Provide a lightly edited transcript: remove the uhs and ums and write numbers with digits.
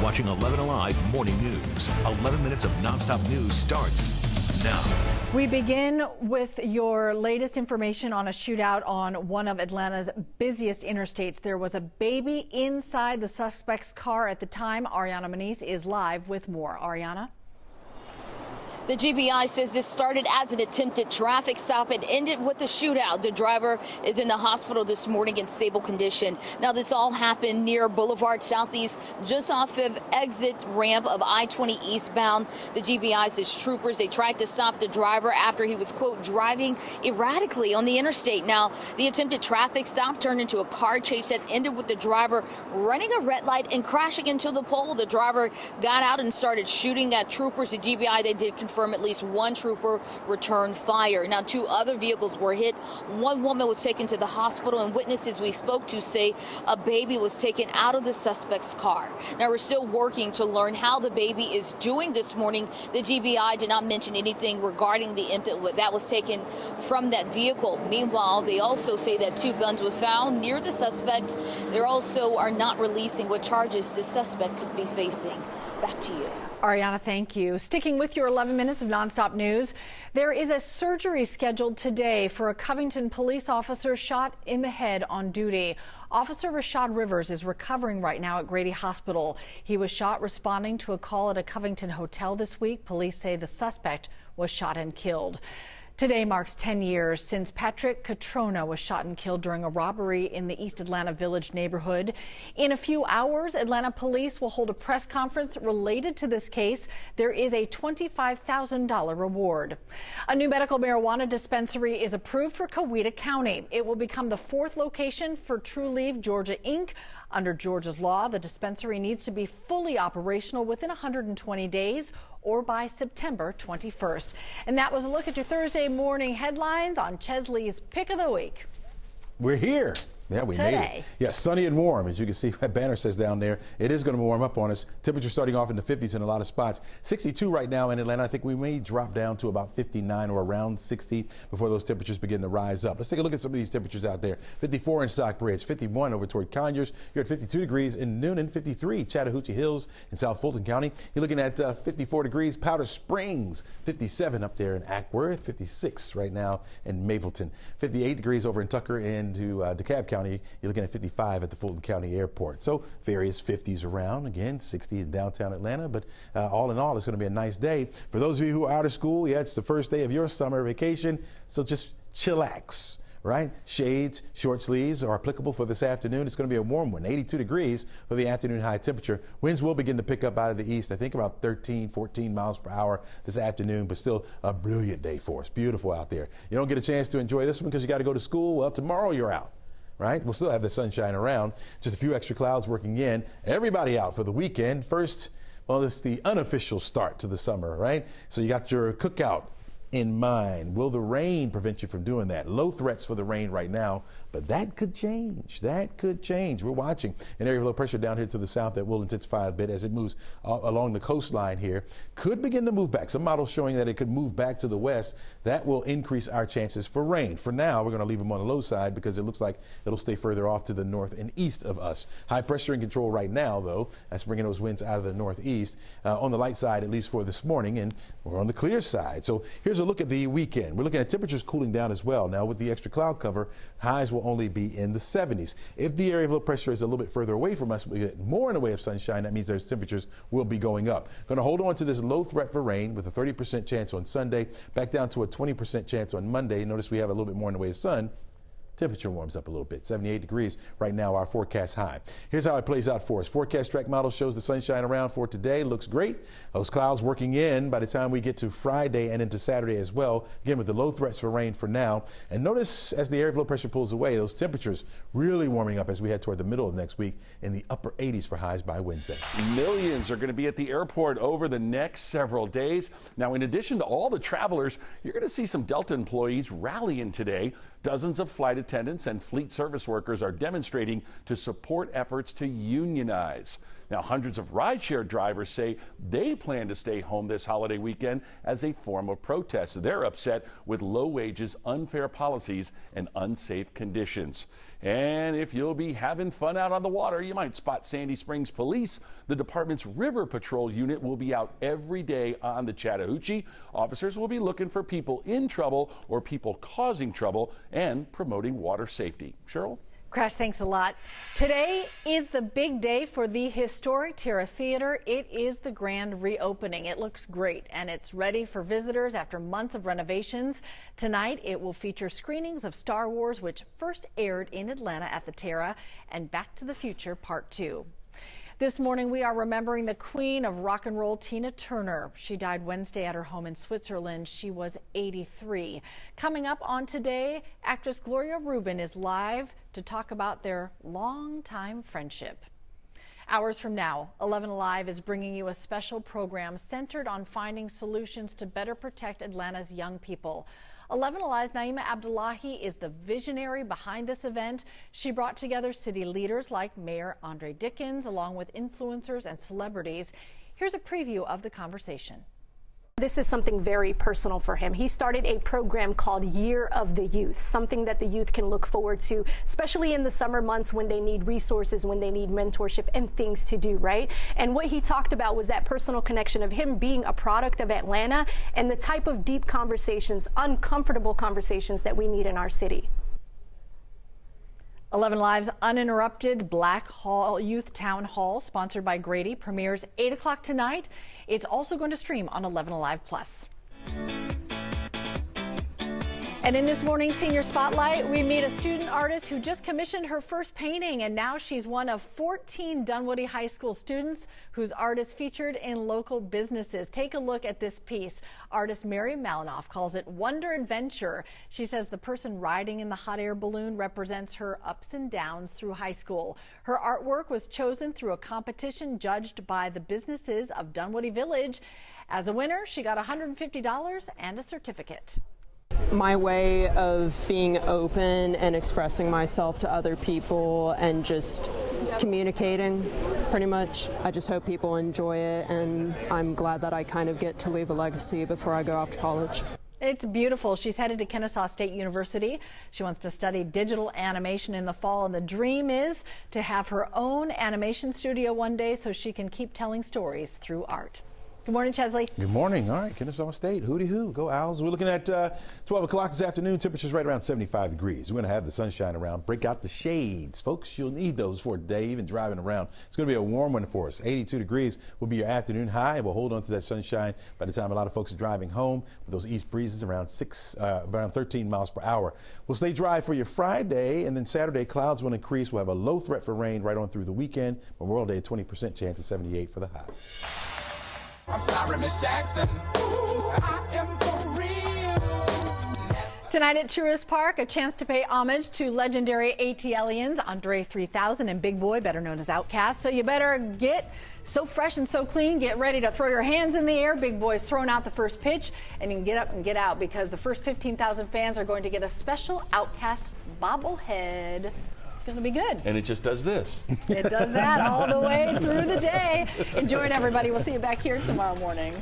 watching 11 Alive Morning News. 11 minutes of nonstop news starts now. We begin with your latest information on a shootout on one of Atlanta's busiest interstates. There was a baby inside the suspect's car at the time. Ariana Manise is live with more. Ariana? The GBI says this started as an attempted traffic stop and ended with a shootout. The driver is in the hospital this morning in stable condition. Now, this all happened near Boulevard Southeast, just off of exit ramp of I-20 eastbound. The GBI says troopers, they tried to stop the driver after he was, quote, driving erratically on the interstate. Now, the attempted traffic stop turned into a car chase that ended with the driver running a red light and crashing into the pole. The driver got out and started shooting at troopers. The GBI, they did confirm at least one trooper returned fire. Now, 2 other vehicles were hit. One woman was taken to the hospital, and witnesses we spoke to say a baby was taken out of the suspect's car. Now, we're still working to learn how the baby is doing this morning. The GBI did not mention anything regarding the infant that was taken from that vehicle. Meanwhile, they also say that 2 guns were found near the suspect. They also are not releasing what charges the suspect could be facing. Back to you. Ariana, thank you. Sticking with your 11 minutes of nonstop news, there is a surgery scheduled today for a Covington police officer shot in the head on duty. Officer Rashad Rivers is recovering right now at Grady Hospital. He was shot responding to a call at a Covington hotel this week. Police say the suspect was shot and killed. Today marks 10 years since Patrick Catrona was shot and killed during a robbery in the East Atlanta Village neighborhood. In a few hours, Atlanta police will hold a press conference related to this case. There is a $25,000 reward. A new medical marijuana dispensary is approved for Coweta County. It will become the 4th location for Trulieve Georgia Inc. Under Georgia's law, the dispensary needs to be fully operational within 120 days or by September 21st. And that was a look at your Thursday morning headlines on Chesley's Pick of the Week. We're here. Yeah, we made it. Yeah, sunny and warm. As you can see, that banner says down there, it is going to warm up on us. Temperature starting off in the 50s in a lot of spots. 62 right now in Atlanta. I think we may drop down to about 59 or around 60 before those temperatures begin to rise up. Let's take a look at some of these temperatures out there. 54 in Stockbridge, 51 over toward Conyers. You're at 52 degrees in Noonan, 53 Chattahoochee Hills in South Fulton County. You're looking at 54 degrees Powder Springs, 57 up there in Ackworth, 56 right now in Mapleton, 58 degrees over in Tucker into DeKalb County. You're looking at 55 at the Fulton County Airport. So various 50s around. Again, 60 in downtown Atlanta. But all in all, it's going to be a nice day. For those of you who are out of school, yeah, it's the first day of your summer vacation. So just chillax. Right? Shades, short sleeves are applicable for this afternoon. It's going to be a warm one, 82 degrees for the afternoon high temperature. Winds will begin to pick up out of the east, I think about 13, 14 miles per hour this afternoon, but still a brilliant day for us. Beautiful out there. You don't get a chance to enjoy this one because you got to go to school. Well, tomorrow you're out. Right? We'll still have the sunshine around. Just a few extra clouds working in. Everybody out for the weekend. First, well, it's the unofficial start to the summer, right? So you got your cookout in mind. Will the rain prevent you from doing that? Low threats for the rain right now, but that could change. That could change. We're watching an area of low pressure down here to the south that will intensify a bit as it moves along the coastline here. Could begin to move back. Some models showing that it could move back to the west. That will increase our chances for rain. For now, we're going to leave them on the low side because it looks like it'll stay further off to the north and east of us. High pressure in control right now, though. That's bringing those winds out of the northeast. On the light side, at least for this morning, and we're on the clear side. So here's a look at the weekend. We're looking at temperatures cooling down as well. Now with the extra cloud cover, highs will only be in the 70s. If the area of low pressure is a little bit further away from us, we get more in the way of sunshine. That means those temperatures will be going up. Going to hold on to this low threat for rain with a 30% chance on Sunday, back down to a 20% chance on Monday. Notice we have a little bit more in the way of sun. Temperature warms up a little bit. 78 degrees right now, our forecast high. Here's how it plays out for us. Forecast track model shows the sunshine around for today. Looks great. Those clouds working in by the time we get to Friday and into Saturday as well. Again, with the low threats for rain for now. And notice as the area of low pressure pulls away, those temperatures really warming up as we head toward the middle of next week in the upper 80s for highs by Wednesday. Millions are going to be at the airport over the next several days. Now, in addition to all the travelers, you're going to see some Delta employees rallying today. Dozens of flight attendants and fleet service workers are demonstrating to support efforts to unionize. Now, hundreds of rideshare drivers say they plan to stay home this holiday weekend as a form of protest. They're upset with low wages, unfair policies, and unsafe conditions. And if you'll be having fun out on the water, you might spot Sandy Springs Police. The department's River Patrol unit will be out every day on the Chattahoochee. Officers will be looking for people in trouble or people causing trouble and promoting water safety. Cheryl? Crash, thanks a lot. Today is the big day for the historic Terra Theater. It is the grand reopening. It looks great and it's ready for visitors after months of renovations. Tonight it will feature screenings of Star Wars, which first aired in Atlanta at the Terra, and Back to the Future Part 2. This morning, we are remembering the queen of rock and roll, Tina Turner. She died Wednesday at her home in Switzerland. She was 83. Coming up on Today, actress Gloria Rubin is live to talk about their longtime friendship. Hours from now, 11 Alive is bringing you a special program centered on finding solutions to better protect Atlanta's young people. 11 Alive's Naima Abdullahi is the visionary behind this event. She brought together city leaders like Mayor Andre Dickens, along with influencers and celebrities. Here's a preview of the conversation. This is something very personal for him. He started a program called Year of the Youth, something that the youth can look forward to, especially in the summer months when they need resources, when they need mentorship and things to do, right? And what he talked about was that personal connection of him being a product of Atlanta and the type of deep conversations, uncomfortable conversations that we need in our city. 11 Live's uninterrupted Black Hall Youth Town Hall, sponsored by Grady, premieres 8 o'clock tonight. It's also going to stream on 11 Alive Plus. And in this morning's Senior Spotlight, we meet a student artist who just commissioned her first painting, and now she's one of 14 Dunwoody High School students whose art is featured in local businesses. Take a look at this piece. Artist Mary Malinoff calls it Wonder Adventure. She says the person riding in the hot air balloon represents her ups and downs through high school. Her artwork was chosen through a competition judged by the businesses of Dunwoody Village. As a winner, she got $150 and a certificate. My way of being open and expressing myself to other people and just communicating, pretty much. I just hope people enjoy it, and I'm glad that I kind of get to leave a legacy before I go off to college. It's beautiful. She's headed to Kennesaw State University. She wants to study digital animation in the fall, and the dream is to have her own animation studio one day so she can keep telling stories through art. Good morning, Chesley. Good morning. All right, Kennesaw State, hooty hoo, go Owls. We're looking at 12 o'clock this afternoon. Temperatures right around 75 degrees. We're going to have the sunshine around. Break out the shades, folks. You'll need those for today, even driving around. It's going to be a warm one for us. 82 degrees will be your afternoon high. We'll hold on to that sunshine by the time a lot of folks are driving home with those east breezes around 13 miles per hour. We'll stay dry for your Friday, and then Saturday clouds will increase. We'll have a low threat for rain right on through the weekend. Memorial Day, 20% chance of 78 for the high. I'm sorry, Miss Jackson. Ooh, I am for real. Tonight at Truist Park, a chance to pay homage to legendary ATLians Andre 3000 and Big Boy, better known as Outcast. So you better get so fresh and so clean, get ready to throw your hands in the air. Big Boy's throwing out the first pitch, and you can get up and get out because the first 15,000 fans are going to get a special Outcast bobblehead. Going to be good. And it just does this. It does that all the way through the day. Enjoy it, everybody. We'll see you back here tomorrow morning.